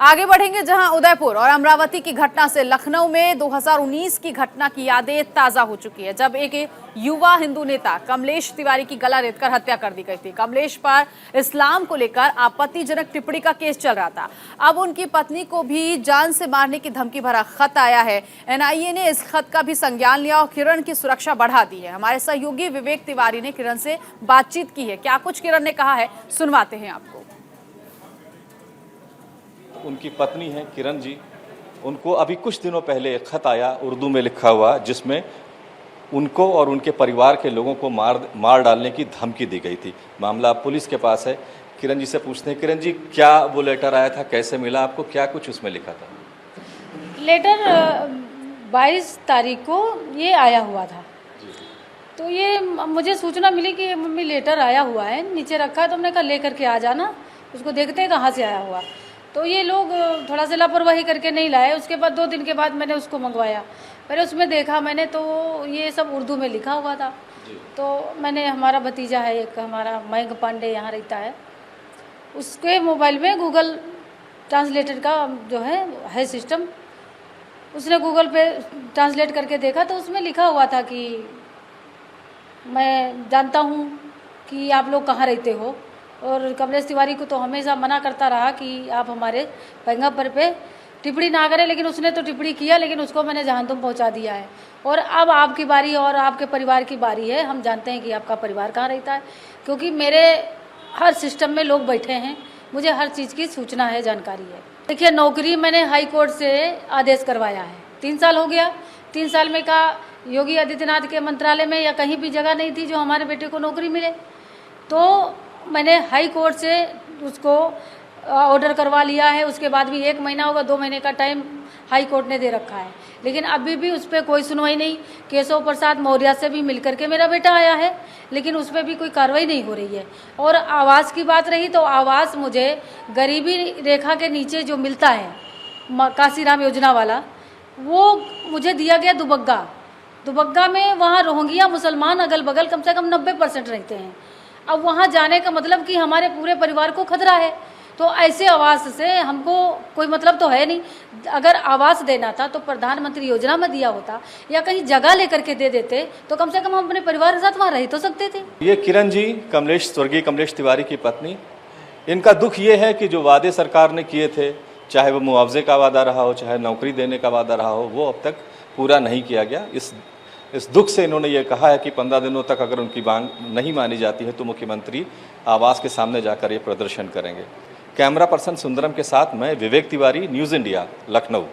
आगे बढ़ेंगे जहां उदयपुर और अमरावती की घटना से लखनऊ में 2019 की घटना की यादें ताजा हो चुकी है, जब एक युवा हिंदू नेता कमलेश तिवारी की गला रेतकर हत्या कर दी गई थी। कमलेश पर इस्लाम को लेकर आपत्तिजनक टिप्पणी का केस चल रहा था। अब उनकी पत्नी को भी जान से मारने की धमकी भरा खत आया है। एनआईए ने इस खत का भी संज्ञान लिया और किरण की सुरक्षा बढ़ा दी है। हमारे सहयोगी विवेक तिवारी ने किरण से बातचीत की है। क्या कुछ किरण ने कहा है, सुनवाते हैं आपको। उनकी पत्नी है किरण जी, उनको अभी कुछ दिनों पहले एक खत आया उर्दू में लिखा हुआ, जिसमें उनको और उनके परिवार के लोगों को मार डालने की धमकी दी गई थी। मामला पुलिस के पास है। किरण जी से पूछते हैं, किरण जी क्या वो लेटर आया था, कैसे मिला आपको, क्या कुछ उसमें लिखा था? लेटर 22 तारीख को ये आया हुआ था। तो ये मुझे सूचना मिली कि मम्मी लेटर आया हुआ है, नीचे रखा है, तो हमने कहा लेकर के आ जाना, उसको देखते हैं कहाँ से आया हुआ। तो ये लोग थोड़ा सा लापरवाही करके नहीं लाए। उसके बाद 2 दिन के बाद मैंने उसको मंगवाया, पहले उसमें देखा मैंने तो ये सब उर्दू में लिखा हुआ था। तो मैंने, हमारा भतीजा है एक, हमारा मयंक पांडे यहाँ रहता है, उसके मोबाइल में गूगल ट्रांसलेटर का जो है सिस्टम, उसने गूगल पे ट्रांसलेट करके देखा तो उसमें लिखा हुआ था कि मैं जानता हूँ कि आप लोग कहाँ रहते हो, और कमलेश तिवारी को तो हमेशा मना करता रहा कि आप हमारे पैगंबर पे टिप्पणी ना करें, लेकिन उसने तो टिप्पणी किया, लेकिन उसको मैंने जहानुम पहुंचा दिया है। और अब आपकी बारी और आपके परिवार की बारी है। हम जानते हैं कि आपका परिवार कहाँ रहता है, क्योंकि मेरे हर सिस्टम में लोग बैठे हैं, मुझे हर चीज़ की सूचना है, जानकारी है। देखिए, नौकरी मैंने हाई कोर्ट से आदेश करवाया है, 3 साल हो गया। 3 साल में का योगी आदित्यनाथ के मंत्रालय में या कहीं भी जगह नहीं थी जो हमारे बेटे को नौकरी मिले, तो मैंने हाई कोर्ट से उसको ऑर्डर करवा लिया है। उसके बाद भी 1 महीना होगा, 2 महीने का टाइम हाई कोर्ट ने दे रखा है, लेकिन अभी भी उस पर कोई सुनवाई नहीं। केशव प्रसाद मौर्य से भी मिलकर के मेरा बेटा आया है, लेकिन उस पर भी कोई कार्रवाई नहीं हो रही है। और आवास की बात रही तो आवास मुझे गरीबी रेखा के नीचे जो मिलता है, काशीराम योजना वाला, वो मुझे दिया गया दुबग्गा में। वहाँ रोहिंग्या मुसलमान अगल बगल कम से कम 90% रहते हैं। अब वहाँ जाने का मतलब कि हमारे पूरे परिवार को खतरा है। तो ऐसे आवास से हमको कोई मतलब तो है नहीं। अगर आवास देना था तो प्रधानमंत्री योजना में दिया होता, या कहीं जगह लेकर के दे देते, तो कम से कम हम अपने परिवार के साथ वहाँ रह तो सकते थे। ये किरण जी, स्वर्गीय कमलेश तिवारी की पत्नी, इनका दुख ये है कि जो वादे सरकार ने किए थे, चाहे वो मुआवजे का वादा रहा हो, चाहे नौकरी देने का वादा रहा हो, वो अब तक पूरा नहीं किया गया। इस दुख से इन्होंने ये कहा है कि 15 दिनों तक अगर उनकी मांग नहीं मानी जाती है तो मुख्यमंत्री आवास के सामने जाकर ये प्रदर्शन करेंगे। कैमरा पर्सन सुंदरम के साथ मैं विवेक तिवारी, न्यूज़ इंडिया, लखनऊ।